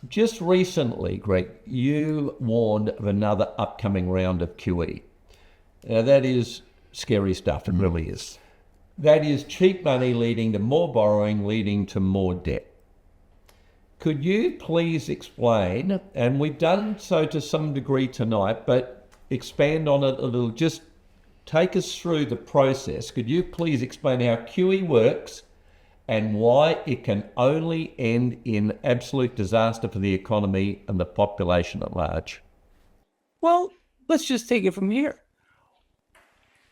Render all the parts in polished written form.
just recently, Greg, you warned of another upcoming round of QE. Now, that is scary stuff. It really is. That is cheap money leading to more borrowing, leading to more debt. Could you please explain, and we've done so to some degree tonight, but expand on it a little, just take us through the process. Could you please explain how QE works and why it can only end in absolute disaster for the economy and the population at large? Well, let's just take it from here.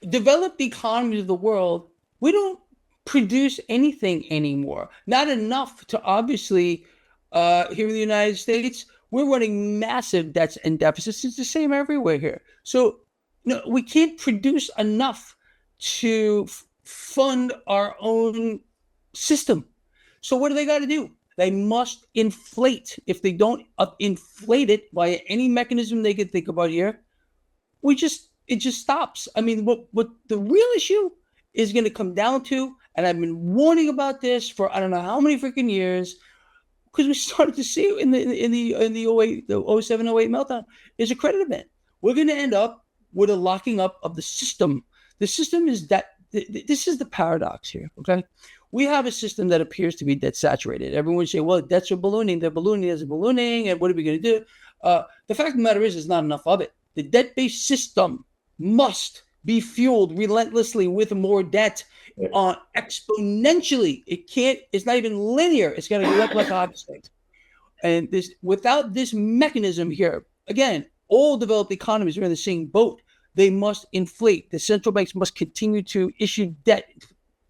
Developed economies of the world, we don't produce anything anymore. Not enough to obviously, here in the United States, we're running massive debts and deficits. It's the same everywhere here. So no, we can't produce enough to fund our own system. So what do they got to do? They must inflate. If they don't inflate it by any mechanism they can think about here, it just stops. I mean, what the real issue is going to come down to, and I've been warning about this for I don't know how many freaking years, because we started to see it in the 08, the 07, 08 meltdown, is a credit event. We're going to end up with a locking up of the system. The system is that this is the paradox here. Okay, we have a system that appears to be debt saturated. Everyone say, well, debts are ballooning. They're ballooning. There's a ballooning, and what are we going to do? The fact of the matter is, there's not enough of it. The debt-based system must be fueled relentlessly with more debt exponentially. It's not even linear. It's got to go up like a hockey stick. And without this mechanism here, again, all developed economies are in the same boat. They must inflate. The central banks must continue to issue debt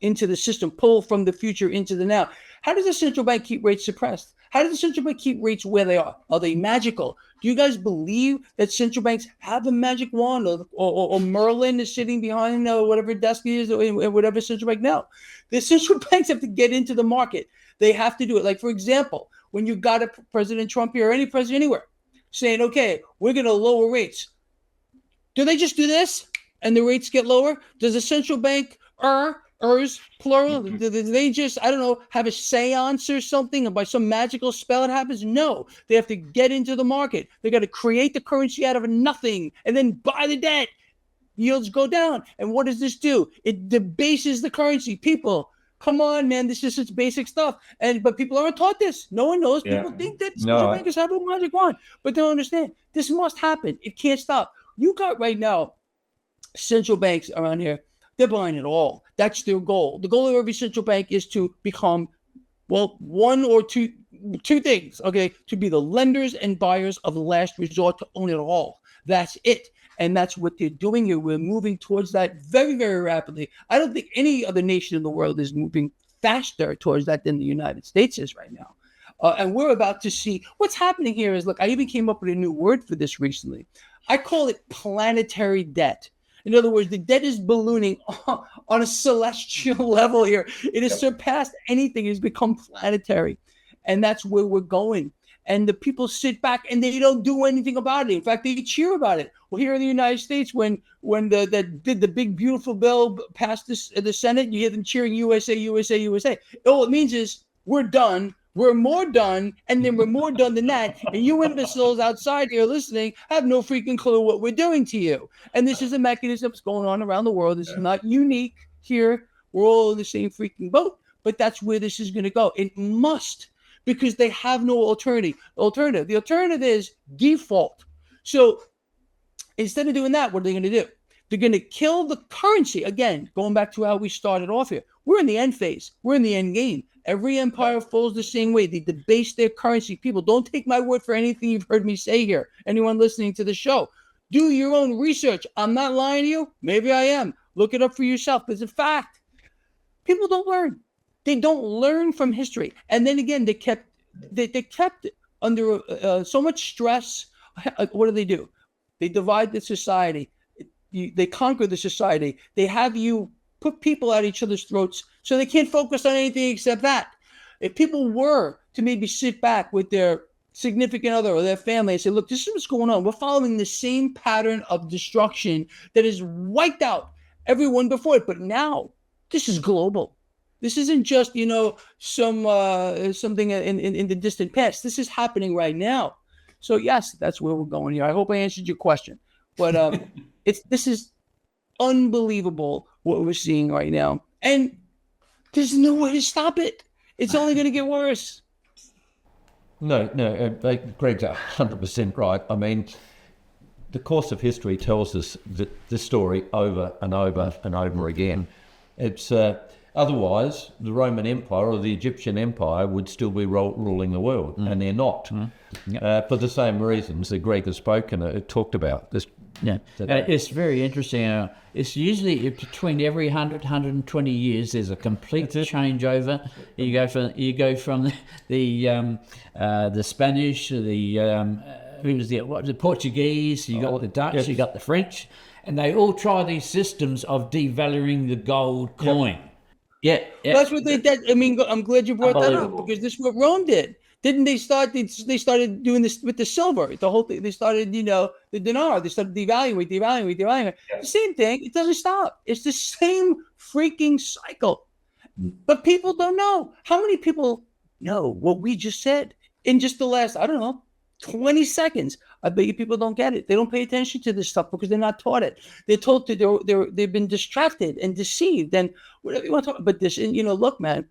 into the system, pull from the future into the now. How does the central bank keep rates suppressed? How does the central bank keep rates where they are? Are they magical? Do you guys believe that central banks have a magic wand, or Merlin is sitting behind whatever desk it is, or whatever central bank? No. The central banks have to get into the market. They have to do it. Like, for example, when you got a President Trump here, or any president anywhere, saying, okay, we're going to lower rates. Do they just do this and the rates get lower? Does the central bank plural, do they just, I don't know, have a seance or something, and by some magical spell it happens? No, they have to get into the market. They got to create the currency out of nothing and then buy the debt. Yields go down. And what does this do? It debases the currency. People, come on, man, this is such basic stuff. But people aren't taught this. No one knows. Yeah. People think that central bankers have a magic wand, but they don't understand. This must happen. It can't stop. You got right now central banks around here, they're buying it all. That's their goal. The goal of every central bank is to become, well, one or two things, okay? To be the lenders and buyers of the last resort, to own it all. That's it. And that's what they're doing here. We're moving towards that very, very rapidly. I don't think any other nation in the world is moving faster towards that than the United States is right now. And we're about to see what's happening here is, look, I even came up with a new word for this recently. I call it planetary debt. In other words, the debt is ballooning on a celestial level here. It has surpassed anything. It has become planetary. And that's where we're going. And the people sit back and they don't do anything about it. In fact, they cheer about it. Well, here in the United States, when the big, beautiful bill passed the Senate, you hear them cheering USA, USA, USA. All it means is we're done. We're more done, and then we're more done than that. And you imbeciles outside here listening have no freaking clue what we're doing to you. And this is a mechanism that's going on around the world. This is not unique here. We're all in the same freaking boat, but that's where this is going to go. It must, because they have no alternative. The alternative is default. So instead of doing that, what are they going to do? They're going to kill the currency. Again, going back to how we started off here. We're in the end phase. We're in the end game. Every empire falls the same way. They debase their currency. People, don't take my word for anything you've heard me say here. Anyone listening to the show, do your own research. I'm not lying to you. Maybe I am. Look it up for yourself. It's a fact. People don't learn. They don't learn from history. And then again, they kept under so much stress. What do? They divide the society. They conquer the society. They have you put people at each other's throats so they can't focus on anything except that. If people were to maybe sit back with their significant other or their family and say, look, this is what's going on. We're following the same pattern of destruction that has wiped out everyone before it. But now this is global. This isn't just, something in the distant past. This is happening right now. So yes, that's where we're going here. I hope I answered your question. But this is unbelievable what we're seeing right now. And there's no way to stop it. It's only going to get worse. No, Greg's 100% right. I mean, the course of history tells us that this story over and over and over again. It's otherwise the Roman Empire or the Egyptian Empire would still be ruling the world, and they're not, for the same reasons that Greg has spoken, talked about. It's very interesting. It's usually between every 120 years there's a complete changeover. You go from the Spanish, the Portuguese, you got the Dutch, you got the French, and they all try these systems of devaluing the gold coin. Yeah. That's what they did. I mean, I'm glad you brought that up, because this is what Rome did. Didn't they start? They started doing this with the silver. The whole thing. They started, the dinar. They started devaluing. The same thing. It doesn't stop. It's the same freaking cycle. But people don't know. How many people know what we just said in just the last, 20 seconds? I bet you people don't get it. They don't pay attention to this stuff because they're not taught it. They're told they've been distracted and deceived and whatever you want to talk about. But this, look, man,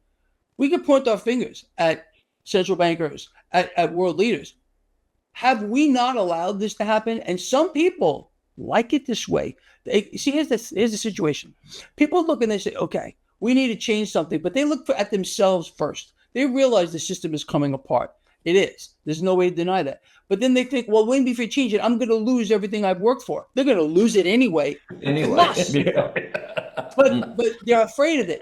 we can point our fingers at central bankers, at world leaders. Have we not allowed this to happen? And some people like it this way. Here's the situation. People look and they say, okay, we need to change something, but they look at themselves first. They realize the system is coming apart. It is. There's no way to deny that. But then they think, well, when before you change it, I'm going to lose everything I've worked for. They're going to lose it anyway. But they're afraid of it.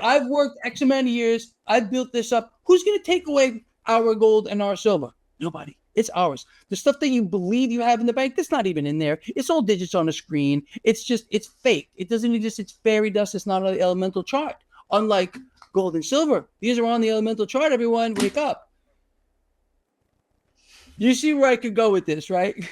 I've worked X amount of years. I've built this up. Who's going to take away our gold and our silver? Nobody. It's ours. The stuff that you believe you have in the bank, that's not even in there. It's all digits on a screen. It's fake. It doesn't exist. It's fairy dust. It's not on the elemental chart. Unlike gold and silver. These are on the elemental chart, everyone. Wake up. You see where I could go with this, right?